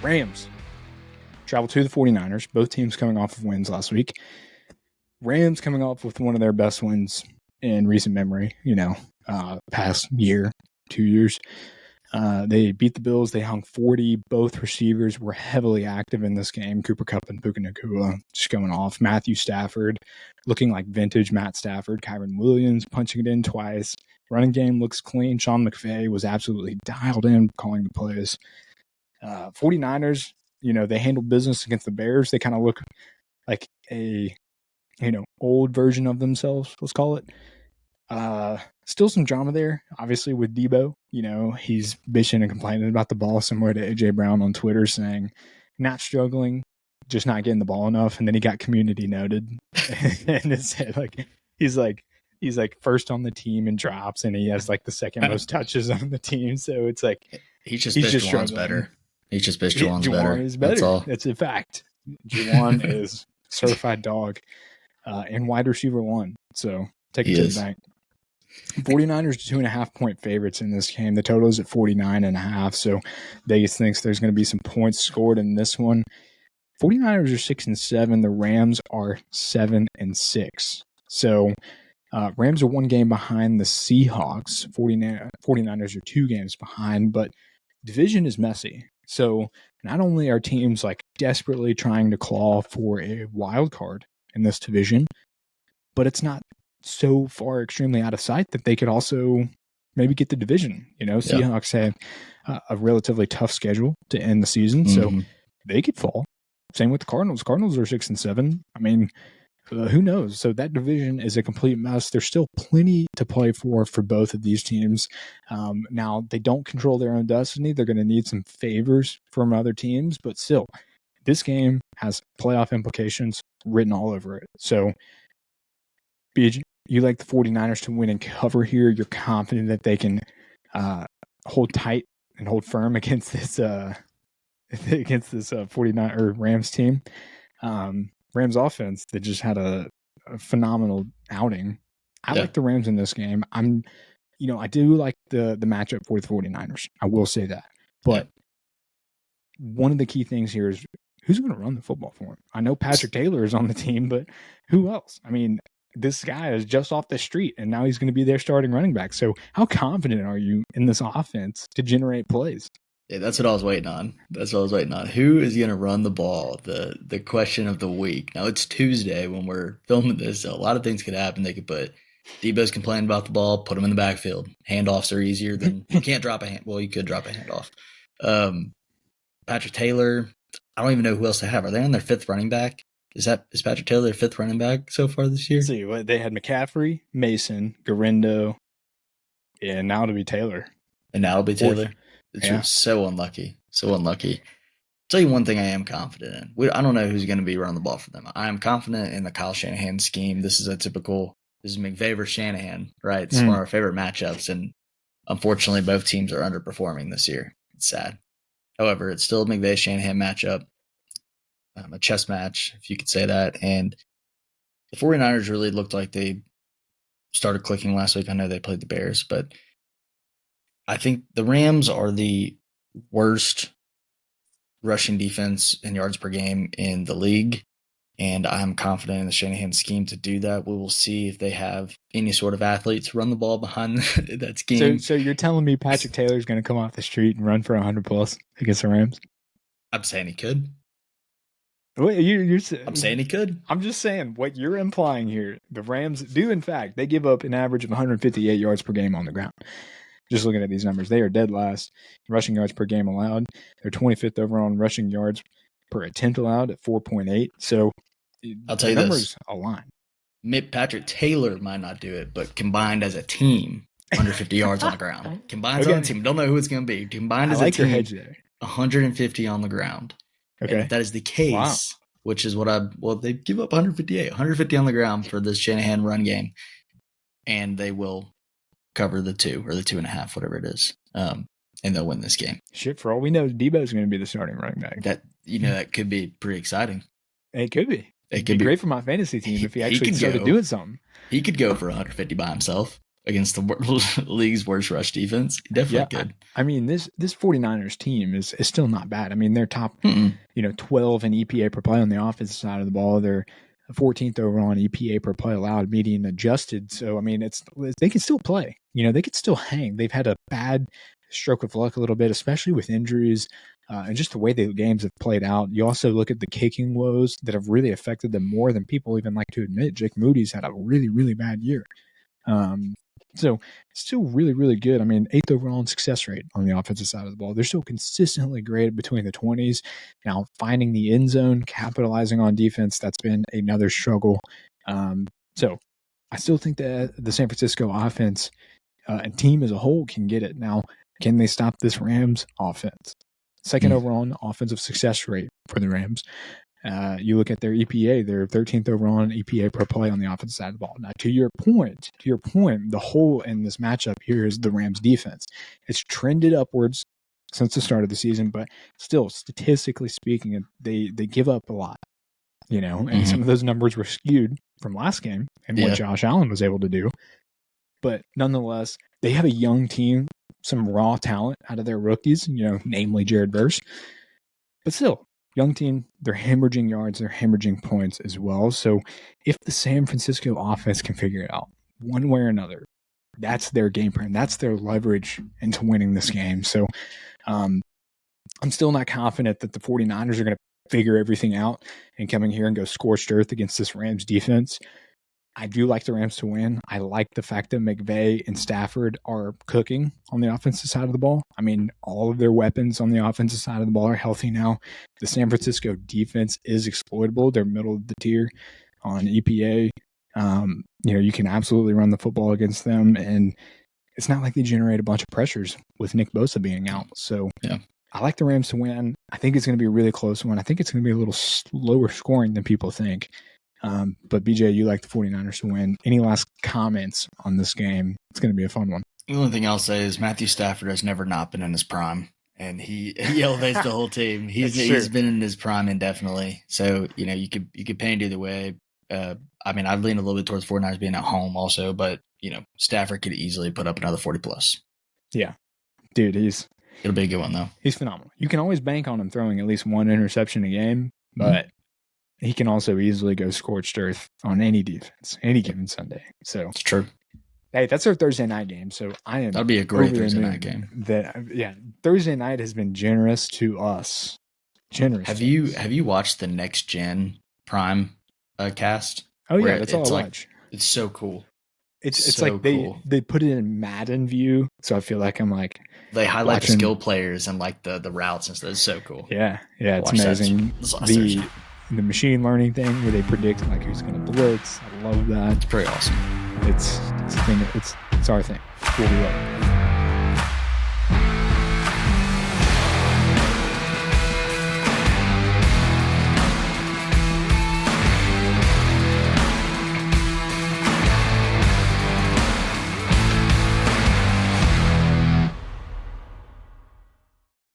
Rams travel to the 49ers, both teams coming off of wins last week. Rams coming off with one of their best wins in recent memory, past year, 2 years. They beat the Bills. They hung 40. Both receivers were heavily active in this game. Cooper Kupp and Puka Nacua just going off. Matthew Stafford looking like vintage Matt Stafford. Kyron Williams punching it in twice. Running game looks clean. Sean McVay was absolutely dialed in calling the plays. 49ers, they handled business against the Bears. They kind of look like a, old version of themselves, let's call it. Still some drama there, obviously, with Debo. He's bitching and complaining about the ball, similar to AJ Brown on Twitter, saying not struggling, just not getting the ball enough. And then he got community noted, and it said he's first on the team in drops, and he has the second most touches on the team. So it's he's just Juwan's better. He's just bitch Juwan's better. Juwan is better. That's all. That's a fact. Juwan is certified dog, and wide receiver 1. So take it to the bank. 49ers 2.5-point favorites in this game. The total is at 49.5. So Vegas thinks there's going to be some points scored in this one. 49ers are 6-7. The Rams are 7-6. So Rams are 1 game behind the Seahawks. 49ers are 2 games behind, but division is messy. So not only are teams desperately trying to claw for a wild card in this division, but it's not so far extremely out of sight that they could also maybe get the division. Seahawks have a relatively tough schedule to end the season, so they could fall. Same with the Cardinals. Cardinals are 6-7. I mean, who knows? So that division is a complete mess. There's still plenty to play for both of these teams. Now, they don't control their own destiny. They're going to need some favors from other teams, but still, this game has playoff implications written all over it. So, BG, you like the 49ers to win and cover here. You're confident that they can hold tight and hold firm against this 49 or Rams team. Rams offense that just had a phenomenal outing. I like the Rams in this game. I do like the matchup for the 49ers. I will say that. But one of the key things here is who's going to run the football for him? I know Patrick Taylor is on the team, but who else? I mean, this guy is just off the street, and now he's going to be their starting running back. So how confident are you in this offense to generate plays? Yeah, that's what I was waiting on. Who is going to run the ball? The question of the week. Now, it's Tuesday when we're filming this, so a lot of things could happen. They could put Debo's complaining about the ball, put him in the backfield. Handoffs are easier than – you can't drop a hand. Well, you could drop a handoff. Patrick Taylor, I don't even know who else they have. Are they on their 5th running back? Is Patrick Taylor their 5th running back so far this year? Let's see, they had McCaffrey, Mason, Garindo, and now it'll be Taylor. It's so unlucky. Tell you one thing I am confident in. I don't know who's going to be running the ball for them. I am confident in the Kyle Shanahan scheme. This is McVay versus Shanahan, right? It's one of our favorite matchups, and unfortunately, both teams are underperforming this year. It's sad. However, it's still a McVay-Shanahan matchup, a chess match, if you could say that. And the 49ers really looked like they started clicking last week. I know they played the Bears, but I think the Rams are the worst rushing defense in yards per game in the league, and I'm confident in the Shanahan scheme to do that. We will see if they have any sort of athletes run the ball behind that scheme. So you're telling me Patrick Taylor is going to come off the street and run for 100+ against the Rams? I'm saying he could. Wait, I'm saying he could. I'm just saying what you're implying here. The Rams do, in fact, they give up an average of 158 yards per game on the ground. Just looking at these numbers, they are dead last in rushing yards per game allowed. They're 25th overall in rushing yards per attempt allowed at 4.8. So I'll tell you the numbers this. align. Patrick Taylor might not do it, but combined as a team, 150 yards on the ground. Combined on a team. Don't know who it's going to be. Combined as a team, 150 on the ground. Okay. And if that is the case, which is what they give up 150 on the ground for this Shanahan run game, and they will cover the 2 or the 2.5, whatever it is, and they'll win this game. Shit, for all we know, Debo's going to be the starting running back. That could be pretty exciting. It could be. It'd be great for my fantasy team if he actually started doing something. He could go for 150 by himself against the league's worst rush defense. He definitely could. I mean, this 49ers team is still not bad. I mean, they're top 12 in EPA per play on the offensive side of the ball. They're 14th overall in EPA per play allowed, median adjusted. So I mean, they can still play. They could still hang. They've had a bad stroke of luck a little bit, especially with injuries and just the way the games have played out. You also look at the kicking woes that have really affected them more than people even like to admit. Jake Moody's had a really, really bad year. So still really, really good. I mean, 8th overall in success rate on the offensive side of the ball. They're still consistently great between the 20s. Now, finding the end zone, capitalizing on defense, that's been another struggle. So I still think that the San Francisco offense and team as a whole can get it. Now, can they stop this Rams offense? 2nd overall in offensive success rate for the Rams. You look at their EPA, they're 13th overall in EPA per play on the offensive side of the ball. Now, to your point, the hole in this matchup here is the Rams defense. It's trended upwards since the start of the season, but still, statistically speaking, they give up a lot, and some of those numbers were skewed from last game and what Josh Allen was able to do. But nonetheless, they have a young team, some raw talent out of their rookies, namely Jared Verse. But still, young team, they're hemorrhaging yards, they're hemorrhaging points as well. So if the San Francisco offense can figure it out one way or another, that's their game plan. That's their leverage into winning this game. So I'm still not confident that the 49ers are going to figure everything out and coming here and go scorched earth against this Rams defense. I do like the Rams to win. I like the fact that McVay and Stafford are cooking on the offensive side of the ball. I mean, all of their weapons on the offensive side of the ball are healthy now. The San Francisco defense is exploitable. They're middle of the tier on EPA. You can absolutely run the football against them, and it's not like they generate a bunch of pressures with Nick Bosa being out. So I like the Rams to win. I think it's going to be a really close one. I think it's going to be a little slower scoring than people think. But BJ, you like the 49ers to win. Any last comments on this game? It's going to be a fun one. The only thing I'll say is Matthew Stafford has never not been in his prime, and he elevates the whole team. He's been in his prime indefinitely. So, you could paint either way. I mean, I'd lean a little bit towards 49ers being at home also, but, Stafford could easily put up another 40 plus. Yeah. Dude, it'll be a good one though. He's phenomenal. You can always bank on him throwing at least one interception a game, but he can also easily go scorched earth on any defense, any given Sunday. So it's true. Hey, that's our Thursday night game. So that'd be a great Thursday night game. Thursday night has been generous to us. Have you watched the Next Gen Prime cast? Oh yeah, that's all I watch. It's so cool. It's so like they put it in Madden view, so I feel like I'm like they highlight the skill players and like the routes and stuff. It's so cool. Yeah, it's amazing. The machine learning thing where they predict like who's going to blitz. I love that. It's pretty awesome. It's our thing. We'll be right.